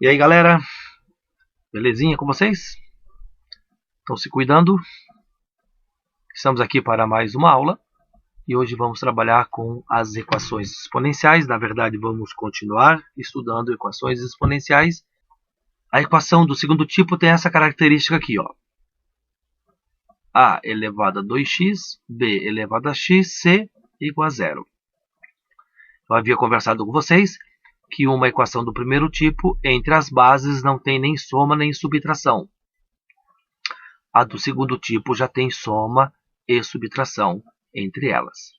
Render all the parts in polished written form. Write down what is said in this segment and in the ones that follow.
E aí, galera? Belezinha com vocês? Estão se cuidando? Estamos aqui para mais uma aula e hoje vamos trabalhar com as equações exponenciais. Na verdade, vamos continuar estudando equações exponenciais. A equação do segundo tipo tem essa característica aqui, ó. A elevado a 2x, b elevado a x, c igual a zero. Eu havia conversado com vocês que uma equação do primeiro tipo, entre as bases, não tem nem soma nem subtração. A do segundo tipo já tem soma e subtração entre elas.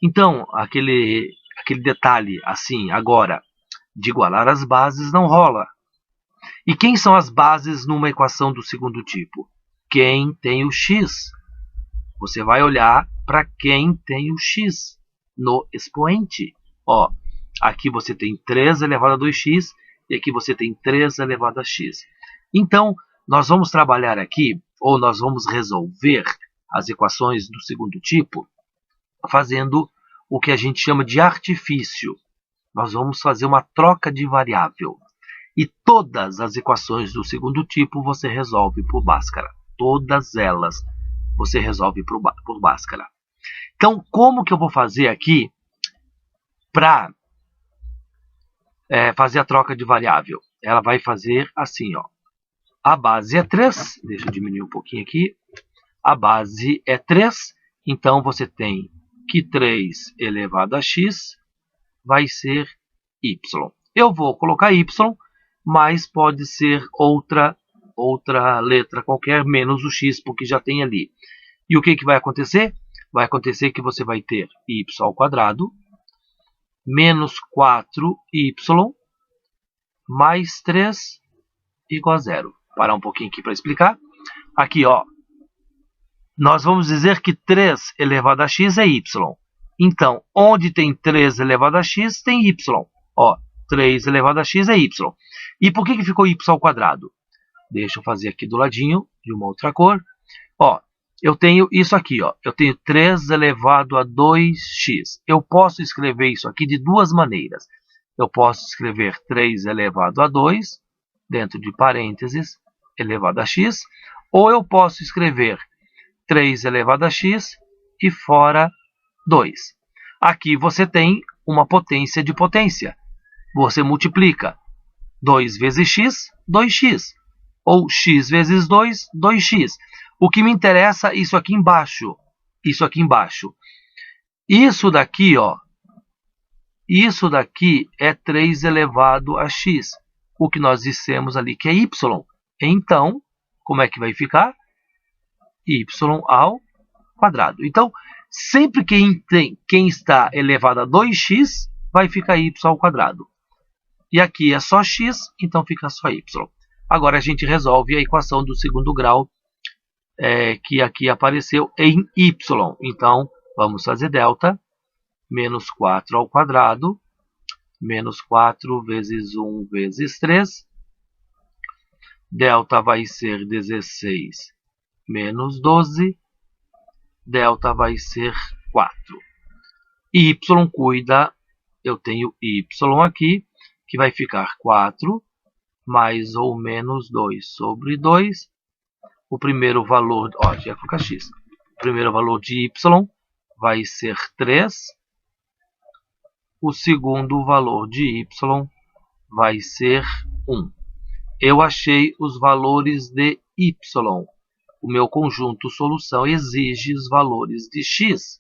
Então, aquele detalhe assim, agora, de igualar as bases não rola. E quem são as bases numa equação do segundo tipo? Quem tem o x. Você vai olhar para quem tem o x no expoente. Ó, aqui você tem 3 elevado a 2x e aqui você tem 3 elevado a x. Então, nós vamos trabalhar aqui, ou nós vamos resolver as equações do segundo tipo, fazendo o que a gente chama de artifício. Nós vamos fazer uma troca de variável. E todas as equações do segundo tipo você resolve por Bhaskara. Todas elas você resolve por Bhaskara. Então, como que eu vou fazer aqui para fazer a troca de variável? Ela vai fazer assim, ó. A base é 3, deixa eu diminuir um pouquinho aqui. A base é 3, então você tem que 3 elevado a x vai ser y. Eu vou colocar y, mas pode ser outra letra qualquer, menos o x, porque já tem ali. E o que vai acontecer? Vai acontecer que você vai ter y ao quadrado menos 4y mais 3 igual a zero. Vou parar um pouquinho aqui para explicar. Aqui, ó, nós vamos dizer que 3 elevado a x é y. Então, onde tem 3 elevado a x, tem y. Ó, 3 elevado a x é y. E por que ficou y ao quadrado? Deixa eu fazer aqui do ladinho, de uma outra cor. Ó, eu tenho isso aqui, ó. Eu tenho 3 elevado a 2x. Eu posso escrever isso aqui de duas maneiras. Eu posso escrever 3 elevado a 2, dentro de parênteses, elevado a x. Ou eu posso escrever 3 elevado a x e fora 2. Aqui você tem uma potência de potência. Você multiplica 2 vezes x, 2x. Ou x vezes 2, 2x. O que me interessa é isso aqui embaixo. Isso aqui embaixo. Isso daqui, ó. Isso daqui é 3 elevado a x. O que nós dissemos ali que é y. Então, como é que vai ficar? Y ao quadrado. Então, sempre que quem está elevado a 2x, vai ficar y ao quadrado. E aqui é só x, então fica só y. Agora a gente resolve a equação do segundo grau, que aqui apareceu em y. Então, vamos fazer delta, menos 4 ao quadrado, menos 4 vezes 1 vezes 3. Delta vai ser 16 menos 12. Delta vai ser 4. Y cuida, eu tenho y aqui, que vai ficar 4 mais ou menos 2 sobre 2. O primeiro valor, ó, já colocar x. O primeiro valor de y vai ser 3. O segundo valor de y vai ser 1. Eu achei os valores de y. O meu conjunto solução exige os valores de x.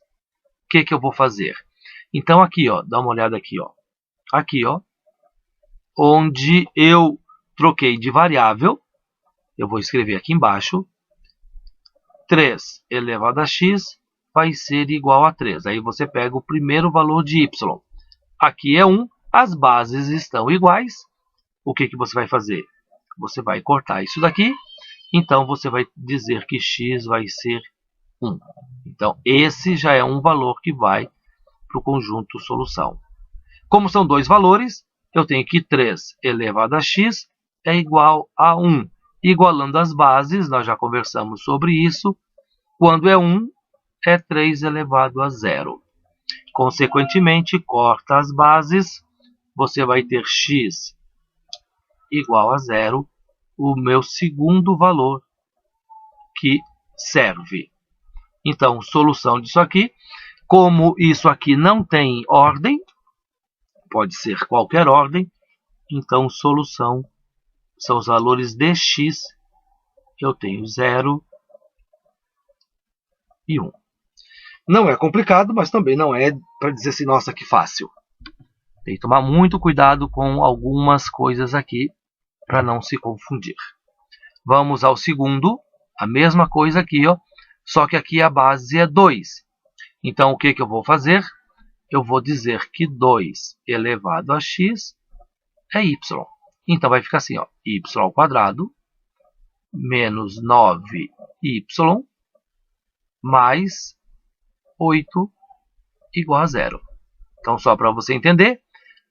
O que eu vou fazer? Então aqui, ó, dá uma olhada aqui, ó. Aqui, ó, onde eu troquei de variável, eu vou escrever aqui embaixo, 3 elevado a x vai ser igual a 3. Aí você pega o primeiro valor de y. Aqui é 1, as bases estão iguais. O que você vai fazer? Você vai cortar isso daqui. Então, você vai dizer que x vai ser 1. Então, esse já é um valor que vai para o conjunto solução. Como são dois valores, eu tenho que 3 elevado a x é igual a 1. Igualando as bases, nós já conversamos sobre isso. Quando é 1, é 3 elevado a 0. Consequentemente, corta as bases, você vai ter x igual a 0, o meu segundo valor que serve. Então, solução disso aqui, como isso aqui não tem ordem, pode ser qualquer ordem, então solução são os valores de x, eu tenho 0 e 1. Não é complicado, mas também não é para dizer assim, nossa, que fácil. Tem que tomar muito cuidado com algumas coisas aqui, para não se confundir. Vamos ao segundo, a mesma coisa aqui, ó, só que aqui a base é 2. Então, o que eu vou fazer? Eu vou dizer que 2 elevado a x é y. Então, vai ficar assim, ó, y ao quadrado menos 9y mais 8 igual a 0. Então, só para você entender,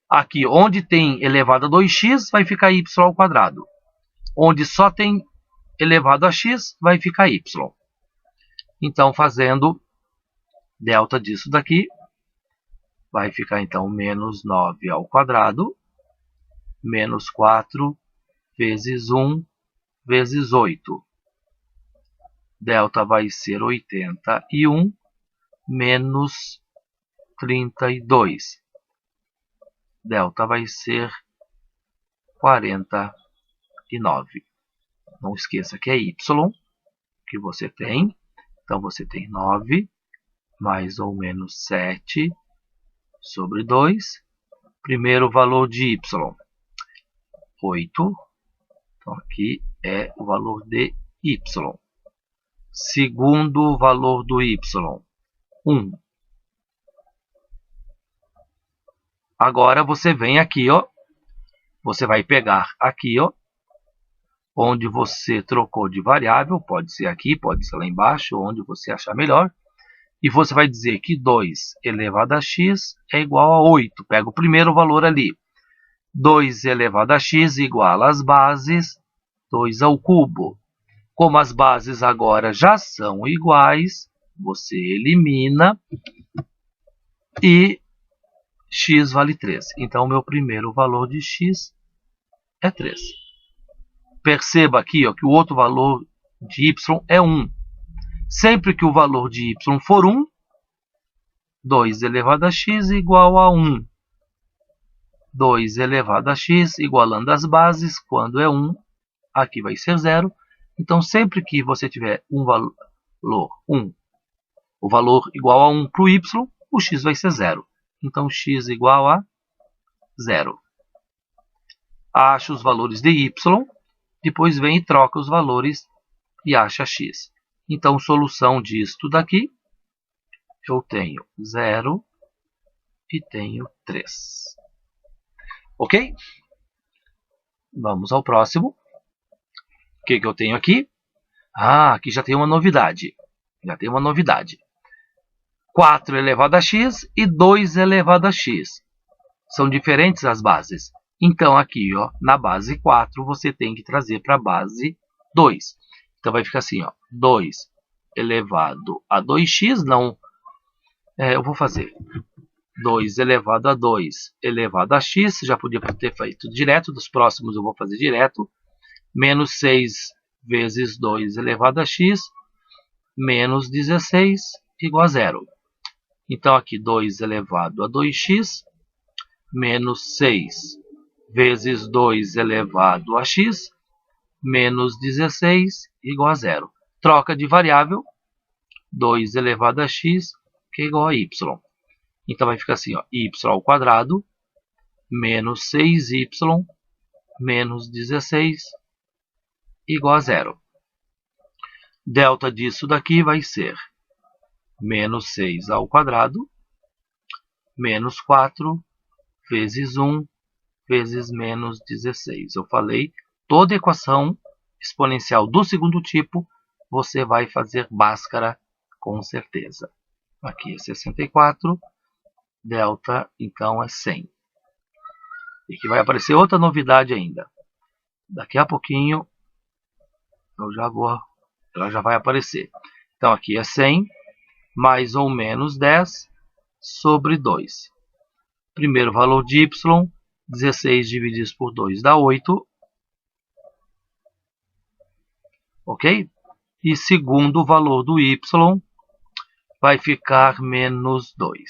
aqui onde tem elevado a 2x, vai ficar y ao quadrado. Onde só tem elevado a x, vai ficar y. Então, fazendo delta disso daqui, vai ficar então menos 9 ao quadrado, menos 4 vezes 1 vezes 8. Delta vai ser 81 menos 32. Delta vai ser 49. Não esqueça que é y que você tem. Então, você tem 9 mais ou menos 7 sobre 2. Primeiro valor de y, 8. Então, aqui é o valor de y. Segundo valor do y, 1. Agora, você vem aqui, ó. Você vai pegar aqui, ó, onde você trocou de variável. Pode ser aqui, pode ser lá embaixo, onde você achar melhor. E você vai dizer que 2 elevado a x é igual a 8. Pega o primeiro valor ali. 2 elevado a x igual às bases 2 ao cubo. Como as bases agora já são iguais, você elimina e x vale 3. Então, o meu primeiro valor de x é 3. Perceba aqui, ó, que o outro valor de y é 1. Sempre que o valor de y for 1, 2 elevado a x igual a 1. 2 elevado a x, igualando as bases, quando é 1, aqui vai ser 0. Então, sempre que você tiver um valor 1, o valor igual a 1 para o y, o x vai ser 0. Então, x igual a 0. Acha os valores de y, depois vem e troca os valores e acha x. Então, solução disto daqui, eu tenho 0 e tenho 3. Ok? Vamos ao próximo. O que eu tenho aqui? Aqui já tem uma novidade. 4 elevado a x e 2 elevado a x. São diferentes as bases. Então, aqui, ó, na base 4, você tem que trazer para a base 2. Então, vai ficar assim, ó, 2 elevado a 2x, não... eu vou fazer 2 elevado a 2 elevado a x, já podia ter feito direto, dos próximos eu vou fazer direto, menos 6 vezes 2 elevado a x, menos 16, igual a 0. Então, aqui 2 elevado a 2x, menos 6 vezes 2 elevado a x, menos 16, igual a 0. Troca de variável, 2 elevado a x, que é igual a y. Então, vai ficar assim, ó, y ao quadrado, menos 6y, menos 16, igual a 0. Delta disso daqui vai ser menos 6 ao quadrado, menos 4, vezes 1, vezes menos 16. Eu falei, toda equação exponencial do segundo tipo, você vai fazer Bhaskara com certeza. Aqui é 64, delta, então, é 100. E aqui vai aparecer outra novidade ainda. Daqui a pouquinho, ela já vai aparecer. Então, aqui é 100, mais ou menos 10 sobre 2. Primeiro valor de y, 16 dividido por 2 dá 8. ok? E segundo o valor do y vai ficar menos 2.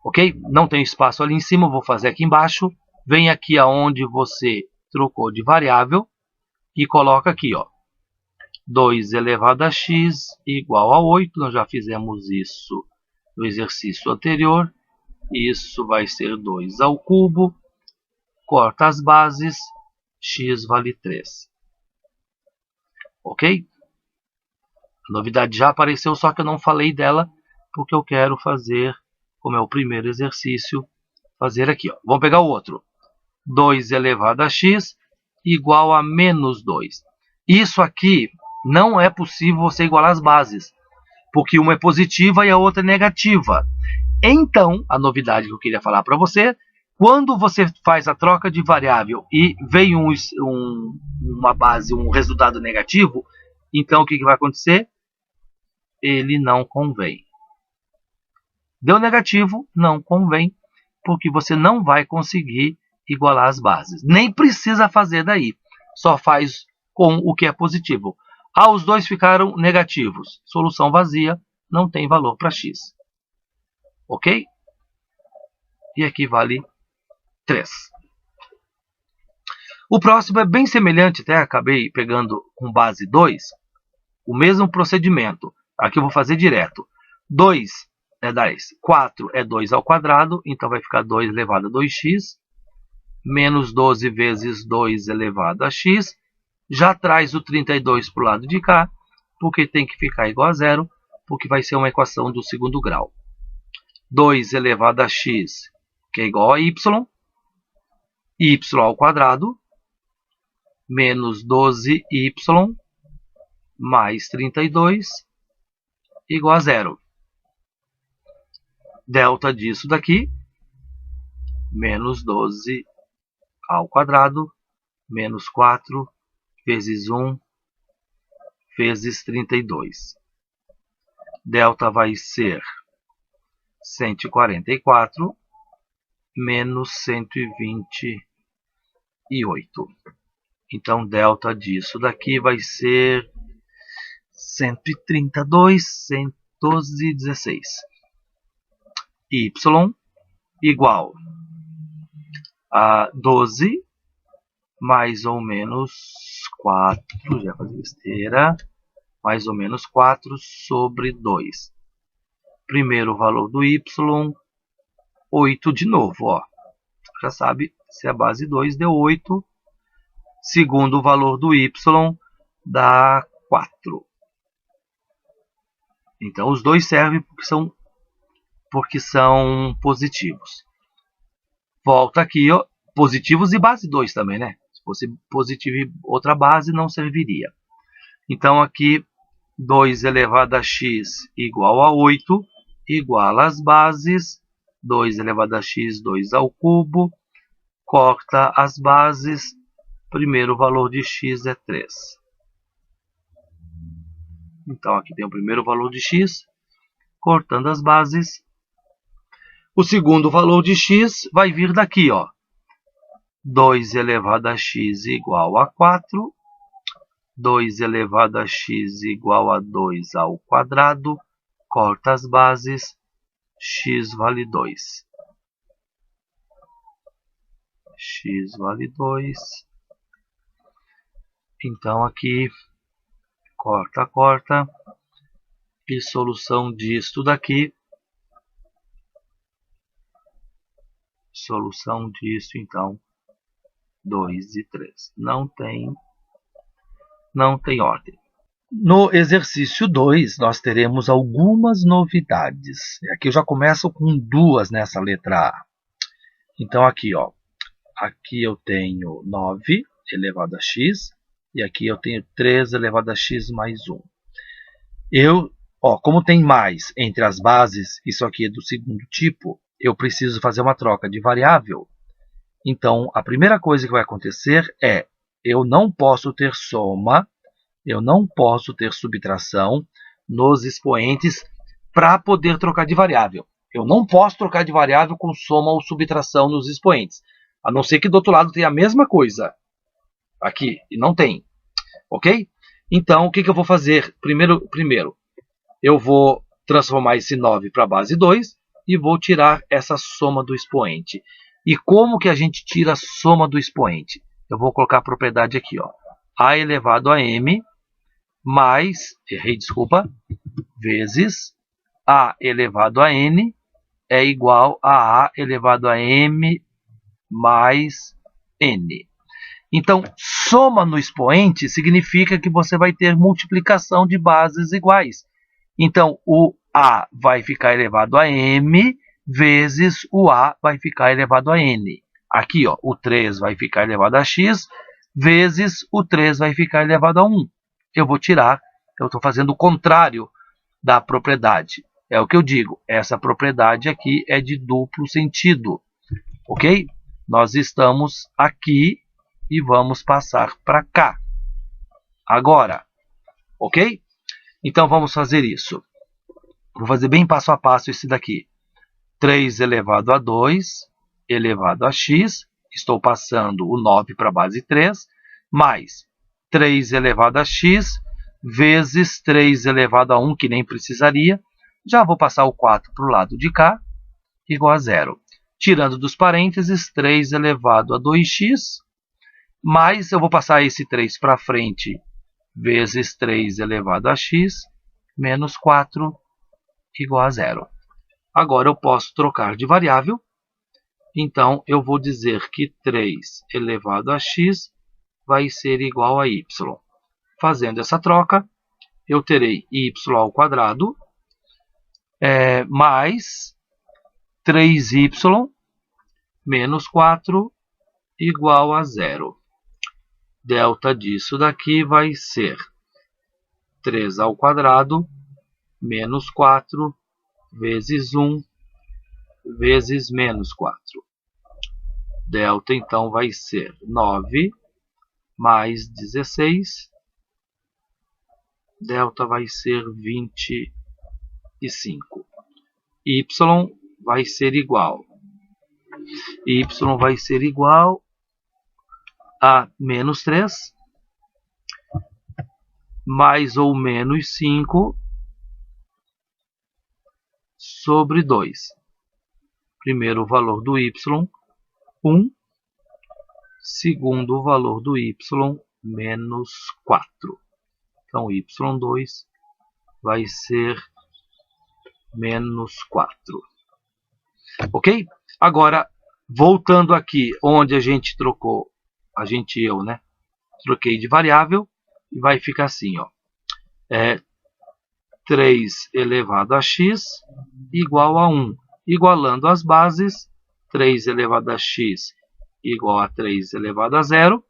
Ok? Não tem espaço ali em cima, vou fazer aqui embaixo. Vem aqui aonde você trocou de variável e coloca aqui, ó. 2 elevado a x igual a 8. Nós já fizemos isso no exercício anterior. Isso vai ser 2 ao cubo. Corta as bases. X vale 3. Ok? A novidade já apareceu, só que eu não falei dela, porque eu quero fazer, como é o primeiro exercício, fazer aqui. Ó. Vamos pegar o outro. 2 elevado a x igual a menos 2. Isso aqui não é possível você igualar as bases, porque uma é positiva e a outra é negativa. Então, a novidade que eu queria falar para você, quando você faz a troca de variável e vem uma base, um resultado negativo, então o que vai acontecer? Ele não convém. Deu negativo, não convém, porque você não vai conseguir igualar as bases. Nem precisa fazer daí, só faz com o que é positivo. Ah, os dois ficaram negativos. Solução vazia, não tem valor para x. Ok? E aqui vale 3. O próximo é bem semelhante, até acabei pegando com base 2, o mesmo procedimento. Aqui eu vou fazer direto. 2 é 10. 4 é 2 ao quadrado, então vai ficar 2 elevado a 2x. Menos 12 vezes 2 elevado a x. Já traz o 32 para o lado de cá, porque tem que ficar igual a zero, porque vai ser uma equação do segundo grau. 2 elevado a x, que é igual a y. Y ao quadrado, menos 12y, mais 32, igual a zero. Delta disso daqui, menos 12 ao quadrado, menos 4 vezes 1 vezes 32. Delta vai ser 144 menos 128. Então, delta disso daqui vai ser 132, 112, 16. Y igual a 12 mais ou menos 4, já fazer besteira, mais ou menos 4 sobre 2. Primeiro valor do y, 8 de novo, ó. Já sabe, se a base 2 deu 8. Segundo o valor do y, dá 4. Então, os dois servem porque são positivos. Volta aqui, ó, positivos e base 2 também, né? Se fosse positivo e outra base, não serviria. Então, aqui, 2 elevado a x igual a 8, igual às bases, 2 elevado a x, 2 ao cubo, corta as bases, primeiro valor de x é 3. Então, aqui tem o primeiro valor de x, cortando as bases. O segundo valor de x vai vir daqui, ó. 2 elevado a x igual a 4. 2 elevado a x igual a 2 ao quadrado. Corta as bases. X vale 2. X vale 2. Então, aqui, corta, corta. E solução disto daqui. Solução disso, então, 2 e 3. Não tem ordem. No exercício 2, nós teremos algumas novidades. Aqui eu já começo com duas nessa letra A. Então, aqui, ó. Aqui eu tenho 9 elevado a x. E aqui eu tenho 3 elevado a x mais 1. Como tem mais entre as bases, isso aqui é do segundo tipo, eu preciso fazer uma troca de variável. Então, a primeira coisa que vai acontecer é, eu não posso ter soma, eu não posso ter subtração nos expoentes para poder trocar de variável. Eu não posso trocar de variável com soma ou subtração nos expoentes, a não ser que do outro lado tenha a mesma coisa. Aqui, e não tem. Ok? Então, o que eu vou fazer? Primeiro, eu vou transformar esse 9 para a base 2 e vou tirar essa soma do expoente. E como que a gente tira a soma do expoente? Eu vou colocar a propriedade aqui, ó. A elevado a m mais, vezes a elevado a n é igual a elevado a m mais n. Então, soma no expoente significa que você vai ter multiplicação de bases iguais. Então, o a vai ficar elevado a m vezes o a vai ficar elevado a n. Aqui, ó, o 3 vai ficar elevado a x vezes o 3 vai ficar elevado a 1. Eu vou tirar, eu estou fazendo o contrário da propriedade. É o que eu digo, essa propriedade aqui é de duplo sentido, ok? Nós estamos aqui e vamos passar para cá. Agora, ok? Então, vamos fazer isso. Vou fazer bem passo a passo esse daqui. 3 elevado a 2 elevado a x. Estou passando o 9 para a base 3. Mais 3 elevado a x vezes 3 elevado a 1, que nem precisaria. Já vou passar o 4 para o lado de cá, igual a 0. Tirando dos parênteses, 3 elevado a 2x. Mais, eu vou passar esse 3 para frente, vezes 3 elevado a x, menos 4, igual a 0. Agora eu posso trocar de variável. Então, eu vou dizer que 3 elevado a x vai ser igual a y. Fazendo essa troca, eu terei y ao quadrado mais 3y menos 4 igual a 0. Delta disso daqui vai ser 3 ao quadrado menos 4 vezes 1 vezes menos 4. Delta, então, vai ser 9 mais 16. Delta vai ser 25. Y vai ser igual. Y vai ser igual a menos 3 mais ou menos 5 sobre 2. Primeiro o valor do y, 1. Segundo o valor do y, menos 4. Então, y2 vai ser menos 4. Ok? Agora, voltando aqui, onde a gente trocou, troquei de variável, e vai ficar assim, ó. 3 elevado a x igual a 1. Igualando as bases, 3 elevado a x igual a 3 elevado a 0.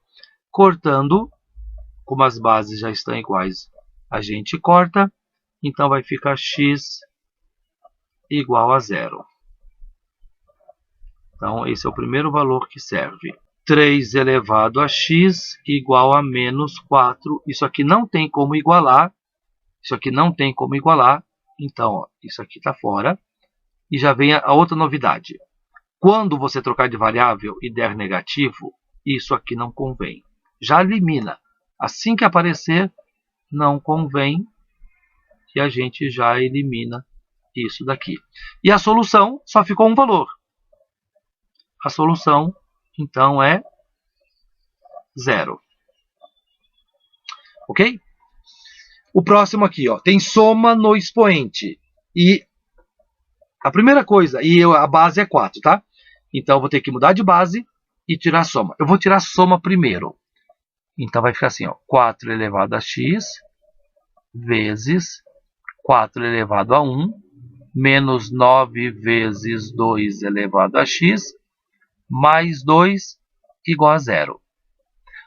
Cortando, como as bases já estão iguais, a gente corta. Então, vai ficar x igual a 0. Então, esse é o primeiro valor que serve. 3 elevado a x igual a menos 4. Isso aqui não tem como igualar. Então, ó, isso aqui está fora. E já vem a outra novidade. Quando você trocar de variável e der negativo, isso aqui não convém. Já elimina. Assim que aparecer, não convém. E a gente já elimina isso daqui. E a solução só ficou um valor. A solução, então, é 0. Ok? O próximo aqui, ó, tem soma no expoente. E a primeira coisa, e a base é 4, tá? Então, eu vou ter que mudar de base e tirar a soma. Eu vou tirar a soma primeiro. Então, vai ficar assim, ó, 4 elevado a x vezes 4 elevado a 1 menos 9 vezes 2 elevado a x mais 2 igual a 0.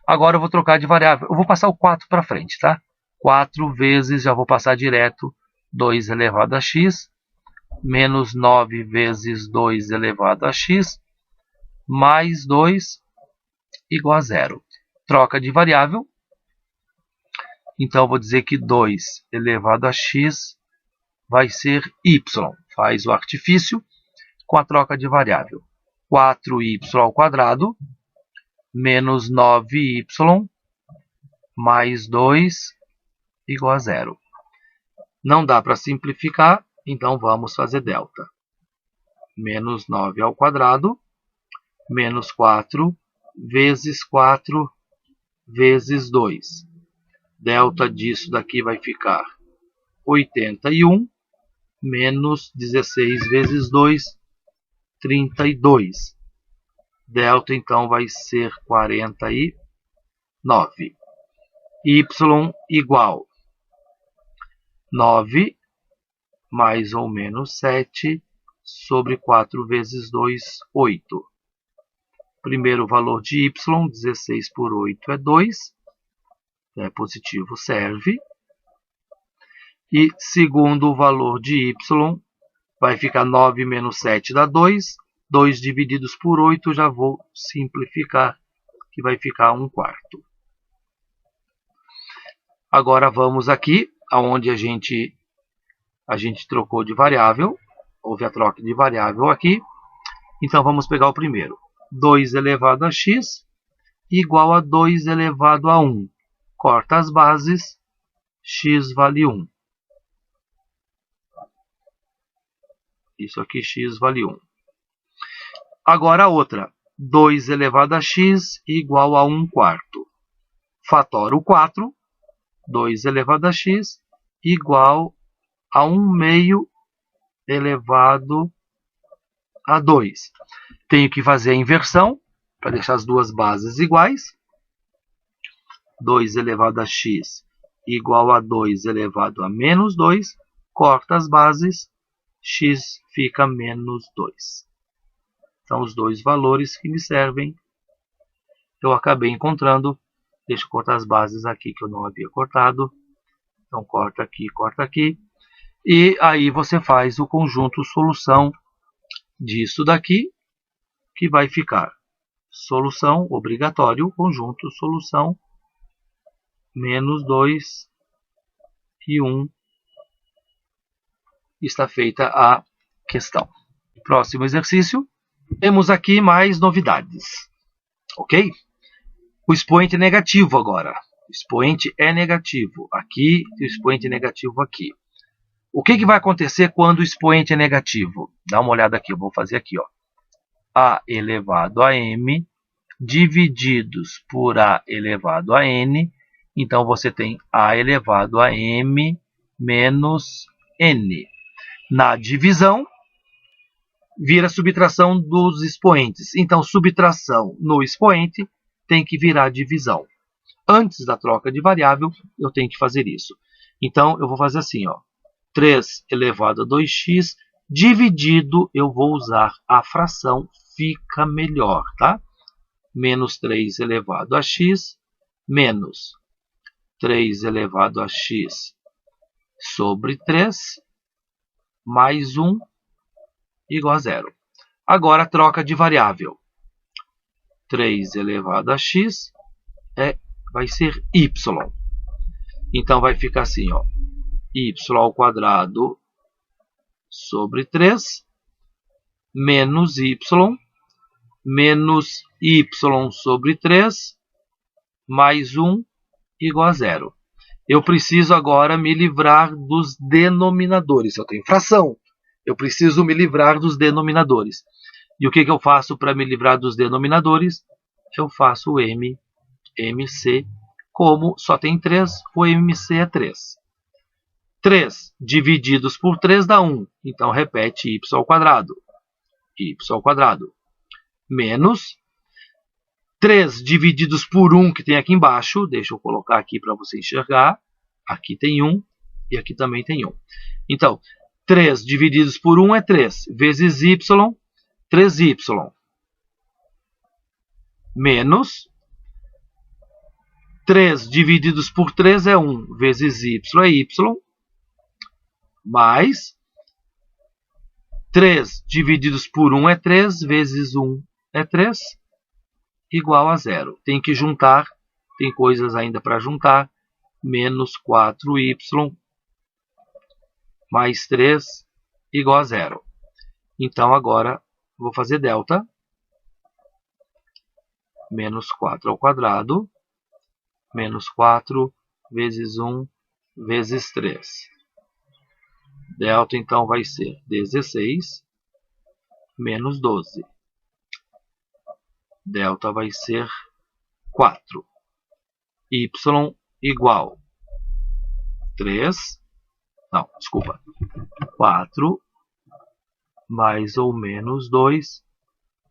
Agora eu vou trocar de variável. Eu vou passar o 4 para frente, tá? 4 vezes, já vou passar direto, 2 elevado a x, menos 9 vezes 2 elevado a x, mais 2 igual a 0. Troca de variável. Então, eu vou dizer que 2 elevado a x vai ser y. Faz o artifício com a troca de variável. 4y ao quadrado menos 9y mais 2 igual a 0. Não dá para simplificar, então vamos fazer delta. Menos 9 ao quadrado, menos 4 vezes 4 vezes 2. Delta disso daqui vai ficar 81, menos 16 vezes 2, 32. Delta, então, vai ser 49. Y igual 9 mais ou menos 7 sobre 4 vezes 2, 8. Primeiro valor de y, 16 por 8 é 2. É positivo, serve. E segundo valor de y, vai ficar 9 menos 7 dá 2. 2 divididos por 8, já vou simplificar, que vai ficar 1/4. Agora vamos aqui, onde a gente trocou de variável. Houve a troca de variável aqui. Então vamos pegar o primeiro. 2 elevado a x igual a 2 elevado a 1. Corta as bases, x vale 1. Isso aqui, x vale 1. Agora a outra. 2 elevado a x igual a 1/4. Fatora o 4. 2 elevado a x igual a 1/2 elevado a 2. Tenho que fazer a inversão para deixar as duas bases iguais. 2 elevado a x igual a 2 elevado a menos 2. Corta as bases, x fica menos 2. São os dois valores que me servem. Eu acabei encontrando. Deixa eu cortar as bases aqui que eu não havia cortado. Então corta aqui, corta aqui. E aí você faz o conjunto solução disso daqui, que vai ficar solução obrigatório, conjunto solução, menos 2 e 1. Está feita a questão. Próximo exercício. Temos aqui mais novidades. Ok? O expoente é negativo agora. O expoente é negativo aqui e o expoente é negativo aqui. O que vai acontecer quando o expoente é negativo? Dá uma olhada aqui, eu vou fazer aqui, ó. A elevado a m divididos por a elevado a n. Então você tem a elevado a m menos n. Na divisão, vira subtração dos expoentes. Então, subtração no expoente tem que virar divisão. Antes da troca de variável, eu tenho que fazer isso. Então, eu vou fazer assim, ó. 3 elevado a 2x dividido, eu vou usar a fração, fica melhor, tá? Menos 3 elevado a x, menos 3 elevado a x sobre 3, mais 1, igual a 0. Agora, troca de variável. 3 elevado a x vai ser y. Então, vai ficar assim, ó. Y ao quadrado sobre 3, menos y sobre 3, mais 1, igual a 0. Eu preciso agora me livrar dos denominadores. Eu tenho fração. Eu preciso me livrar dos denominadores. E o que eu faço para me livrar dos denominadores? Eu faço o MC. Como só tem 3, o MC é 3. 3 divididos por 3 dá 1. Então, repete y ao quadrado. Y ao quadrado. Menos 3 divididos por 1 que tem aqui embaixo. Deixa eu colocar aqui para você enxergar. Aqui tem 1 e aqui também tem 1. Então, 3 divididos por 1 é 3. Vezes y, 3y. Menos 3 divididos por 3 é 1. Vezes y é y. Mais 3 divididos por 1 é 3. Vezes 1 é 3. Igual a 0. Tem que juntar. Tem coisas ainda para juntar. Menos 4y mais 3 igual a 0. Então, agora, vou fazer delta. Menos 4 ao quadrado. Menos 4 vezes 1 vezes 3. Delta, então, vai ser 16 menos 12. Delta vai ser 4. Y igual 3, não, desculpa, 4 mais ou menos 2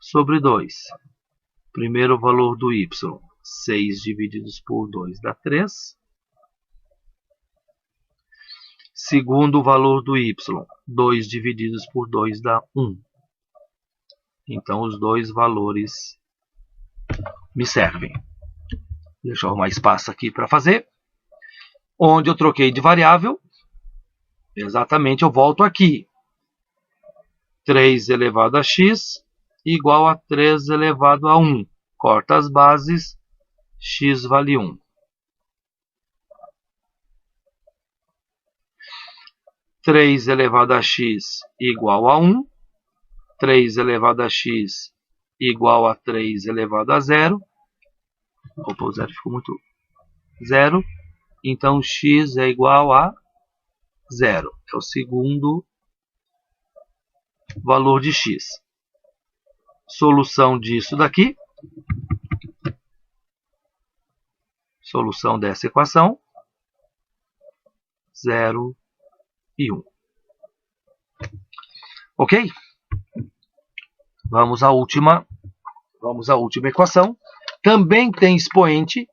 sobre 2. Primeiro valor do y, 6 divididos por 2 dá 3. Segundo valor do y, 2 divididos por 2 dá 1. Então, os dois valores me servem. Deixa eu arrumar espaço aqui para fazer. Onde eu troquei de variável, exatamente, eu volto aqui. 3 elevado a x igual a 3 elevado a 1. Corta as bases, x vale 1. 3 elevado a x igual a 1. 3 elevado a x igual a 3 elevado a 0. Opa, o 0 ficou muito... 0. Então, x é igual a 0. É o segundo valor de x. Solução disso daqui. Solução dessa equação. 0 e 1. Ok? Vamos à última equação. Também tem expoente.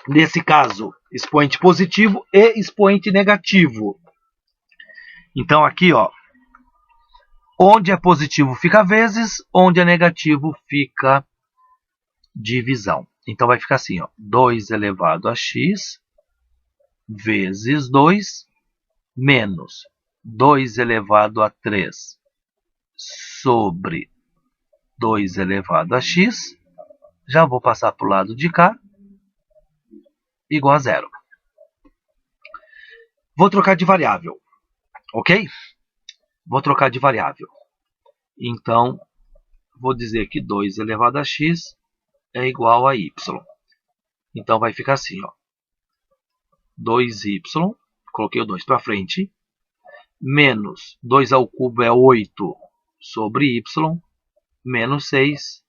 Nesse caso, expoente positivo e expoente negativo. Então, aqui, ó, onde é positivo fica vezes, onde é negativo fica divisão. Então, vai ficar assim, ó, 2 elevado a x vezes 2 menos 2 elevado a 3 sobre 2 elevado a x. Já vou passar para o lado de cá. Igual a 0. Vou trocar de variável. Ok? Vou trocar de variável. Então, vou dizer que 2 elevado a x é igual a y. Então, vai ficar assim, ó. 2y, coloquei o 2 para frente, menos 2 ao cubo é 8 sobre y, menos 6,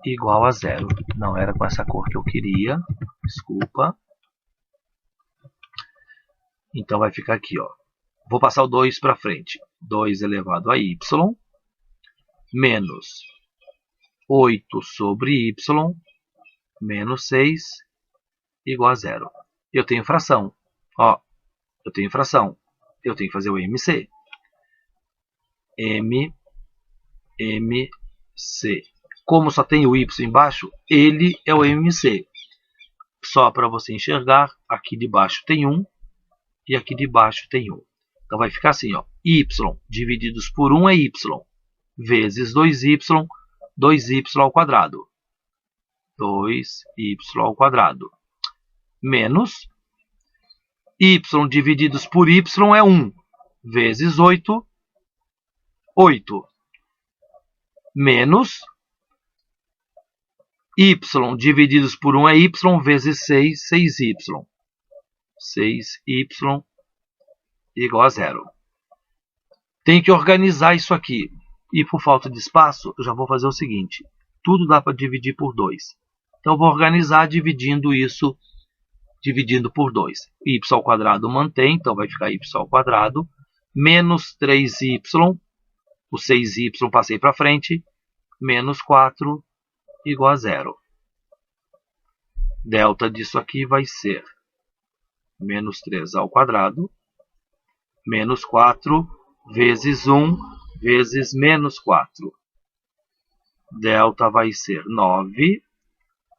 igual a 0. Não era com essa cor que eu queria, desculpa. Então, vai ficar aqui, ó. Vou passar o 2 para frente. 2 elevado a y, menos 8 sobre y, menos 6, igual a 0. Eu tenho fração. Ó, eu tenho fração. Eu tenho que fazer o MC. MC. Como só tem o y embaixo, ele é o MC. Só para você enxergar, aqui de baixo tem 1 e aqui de baixo tem 1. Então vai ficar assim, ó, y divididos por 1 é y, vezes 2y, 2y ao quadrado. 2y ao quadrado. Menos y divididos por y é 1, vezes 8, 8. Menos y divididos por 1 é y, vezes 6, 6y. 6y igual a 0. Tem que organizar isso aqui. E por falta de espaço, eu já vou fazer o seguinte. Tudo dá para dividir por 2. Então, eu vou organizar dividindo isso, dividindo por 2. Y ao quadrado mantém, então vai ficar y ao quadrado. Menos 3y, o 6y passei para frente. Menos 4 igual a 0. Delta disso aqui vai ser menos 3 ao quadrado, menos 4 vezes 1 vezes menos 4. Delta vai ser 9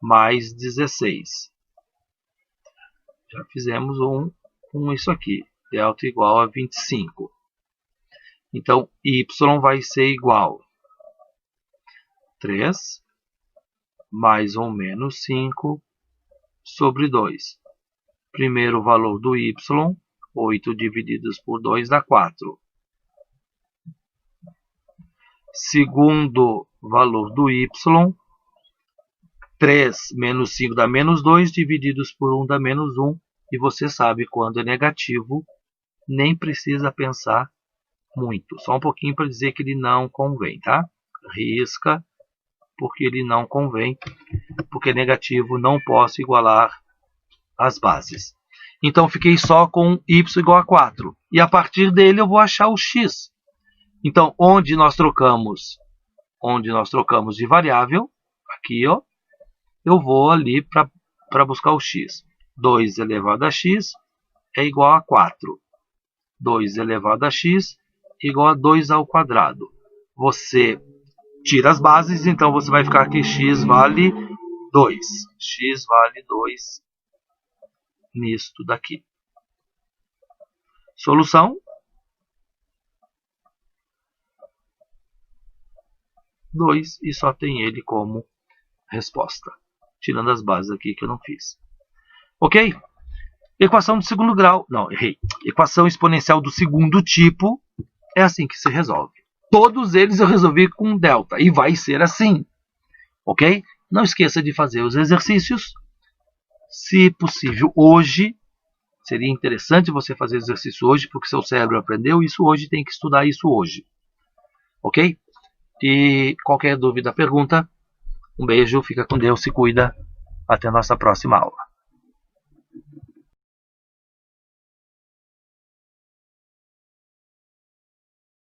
mais 16. Já fizemos com isso aqui. Delta igual a 25. Então, y vai ser igual a 3 mais ou menos 5 sobre 2. Primeiro valor do y, 8 divididos por 2 dá 4. Segundo valor do y, 3 menos 5 dá menos 2, divididos por 1 dá menos 1. E você sabe quando é negativo, nem precisa pensar muito. Só um pouquinho para dizer que ele não convém, tá? Risca, porque ele não convém, porque negativo não posso igualar as bases. Então fiquei só com y igual a 4. E a partir dele eu vou achar o x. Então onde nós trocamos de variável, aqui ó, eu vou ali para buscar o x. 2 elevado a x é igual a 4. 2 elevado a x é igual a 2 ao quadrado. Você tira as bases, então você vai ficar que x vale 2. X vale 2 nisto daqui. Solução. 2 e só tem ele como resposta. Tirando as bases aqui que eu não fiz. Ok? Equação de segundo grau. Não, errei. Equação exponencial do segundo tipo é assim que se resolve. Todos eles eu resolvi com delta. E vai ser assim. Ok? Não esqueça de fazer os exercícios. Se possível, hoje. Seria interessante você fazer exercício hoje, porque seu cérebro aprendeu isso hoje, tem que estudar isso hoje. Ok? E qualquer dúvida, pergunta. Um beijo, fica com Deus, se cuida. Até a nossa próxima aula.